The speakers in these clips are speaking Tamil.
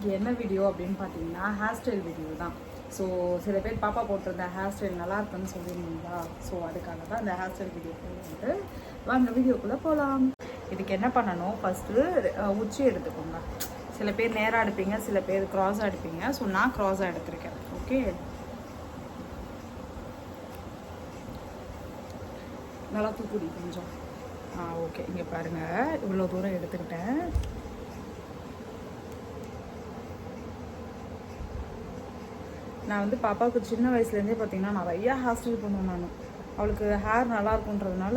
இன்றைக்கி என்ன வீடியோ அப்படின்னு பார்த்தீங்கன்னா ஹேர் ஸ்டைல் வீடியோ தான். ஸோ சில பேர் பாப்பா போட்டிருந்த ஹேர் ஸ்டைல் நல்லா இருக்குன்னு சொல்லியிருந்தீங்களா, ஸோ அதுக்காக தான் இந்த ஹேர் ஸ்டைல் வீடியோ போட்டு வாங்க வீடியோக்குள்ளே போகலாம். இதுக்கு என்ன பண்ணணும், ஃபஸ்ட்டு உச்சி எடுத்துக்கோங்க. சில பேர் நேராக எடுப்பீங்க, சில பேர் க்ராஸாக எடுப்பீங்க. ஸோ நான் க்ராஸாக எடுத்திருக்கேன். ஓகே, நல்லா தூக்குடி கொஞ்சம். ஓகே, இங்கே பாருங்கள், இவ்வளோ தூரம் எடுத்துக்கிட்டேன். நான் வந்து பாப்பாவுக்கு சின்ன வயசுலேருந்தே பார்த்தீங்கன்னா நிறையா ஹேர் ஸ்டைல் பண்ணுவேன். நான் அவளுக்கு ஹேர் நல்லா இருக்குன்றதுனால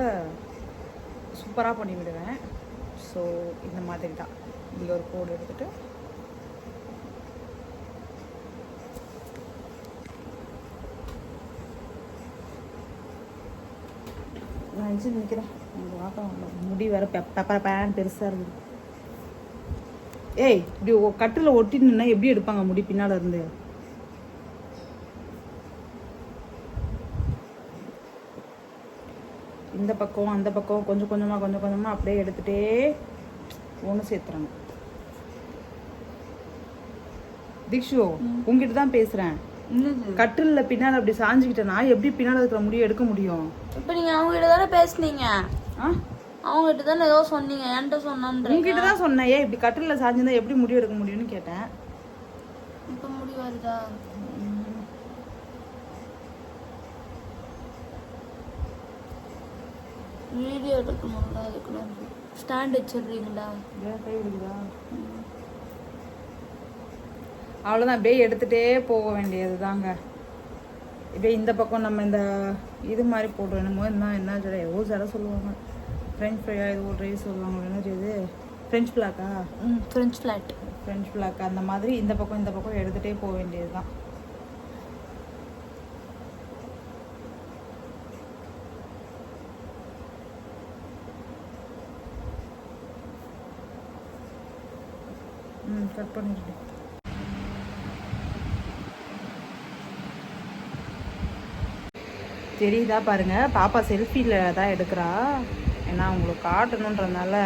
சூப்பராக பண்ணி விடுவேன். ஸோ இந்த மாதிரி தான் இங்கே ஒரு கோடு எடுத்துகிட்டு நான் நினச்சி நிற்கிறேன். உங்கள் வாப்பா முடி வேறு பெப்பர் பேன் பெருசாக இருக்குது. ஏய், இப்படி கட்டில் ஒட்டி நின்னா எப்படி எடுப்பாங்க முடி பின்னால் இருந்து? இந்த பக்கம் அந்த பக்கம் கொஞ்சம் கொஞ்சமாக அப்படியே எடுத்துகிட்டே ஒன்று சேர்த்துறாங்க. தீக்ஷு, உங்ககிட்ட தான் பேசுகிறேன். கட்டிலில் பின்னால் அப்படி சாஞ்சிக்கிட்டேன்னா எப்படி பின்னால் இருக்கிற முடியை எடுக்க முடியும்? இப்போ நீங்கள் அவங்ககிட்ட தானே பேசுனீங்க. அவங்ககிட்ட தானே ஏதோ சொன்னீங்க, என்கிட்ட சொன்னான்னு. உங்ககிட்ட தான் சொன்னேன். ஏன் இப்படி கட்டிலில் சாஞ்சிருந்தா எப்படி முடி எடுக்க முடியும்னு கேட்டேன். இப்போ முடி வருதா? வீடியோ எடுக்கணும்ல, அதுக்குள்ள ஸ்டாண்ட் வச்சிடுறீங்களா? கை விடுதா? அவ்வளோதான், அப்படியே எடுத்துகிட்டே போக வேண்டியது தாங்க. இப்போ இந்த பக்கம் நம்ம இந்த இது மாதிரி போடுறோம். என்னமோ என்ன ஜடை ஏதோ ஜடை சொல்லுவாங்க, ஃப்ரெஞ்ச் ஃப்ரையா இது ஒரு ட்ரை சொல்லுவாங்க. என்ன இது ஃப்ரெஞ்ச் ஃப்ளாக்கா? ஃப்ரெஞ்ச் ஃப்ளாக் அந்த மாதிரி இந்த பக்கம் எடுத்துகிட்டே போக வேண்டியது தான். கட் பண்ணிட்டு தெரியுதா பாருங்க, பாப்பா செல்ஃபியில் தான் எடுக்கிறா. ஏன்னா உங்களுக்கு காட்டணுன்றதுனால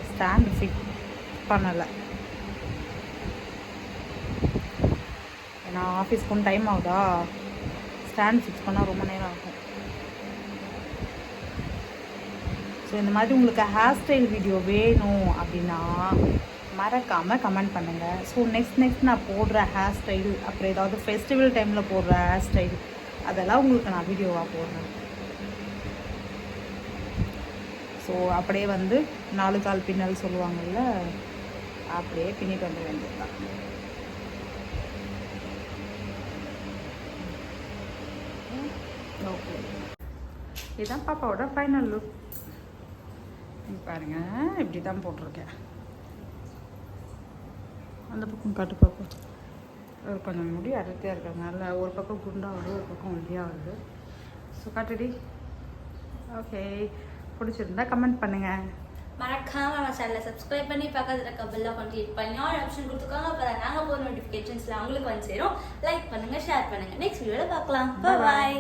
ஸ்டாண்ட் ஃபிட் பண்ணலை. ஏன்னா ஆஃபீஸ்க்கு டைம் ஆகுதா, ஸ்டாண்ட் ஃபிக்ஸ் பண்ணால் ரொம்ப நேரம் ஆகும். ஸோ இந்த மாதிரி உங்களுக்கு ஹேர் ஸ்டைல் வீடியோ வேணும் அப்படின்னா மறக்காமல் கமெண்ட் பண்ணுங்கள். ஸோ நெக்ஸ்ட் நான் போடுற ஹேர் ஸ்டைல், அப்புறம் ஏதாவது ஃபெஸ்டிவல் டைமில் போடுற ஹேர் ஸ்டைல், அதெல்லாம் உங்களுக்கு நான் வீடியோவாக போடுறேன். ஸோ அப்படியே வந்து 4 கால் பின்னல் சொல்லுவாங்கள்ல, அப்படியே பின்னிட்டு வந்து வேண்டியதுதான். ஓகே, இதுதான் பாப்பாவோட ஃபைனல் லுக். பாருங்கள், இப்படி தான் போட்டிருக்கேன். அந்த பக்கம் காட்டு பார்ப்போம். கொஞ்சம் முடி அடர்த்தியாக இருக்கிறதுனால ஒரு பக்கம் குண்டாகுது, ஒரு பக்கம் ஒல்லியாகுது. ஸோ காட்டுடி. ஓகே, பிடிச்சிருந்தா கமெண்ட் பண்ணுங்கள். மறக்காம நம்ம சேனலை சப்ஸ்கிரைப் பண்ணி பக்கத்தில் இருக்க பெல்லை கிளிக் பண்ணி ஆல் ஆப்ஷன் கொடுத்துக்கோங்க. அப்போ நாங்கள் போகிற நோட்டிஃபிகேஷன்ஸில் அவங்களுக்கு வந்து சேரும். லைக் பண்ணுங்கள், ஷேர் பண்ணுங்கள். நெக்ஸ்ட் வீடியோவில் பார்க்கலாம். பாய்.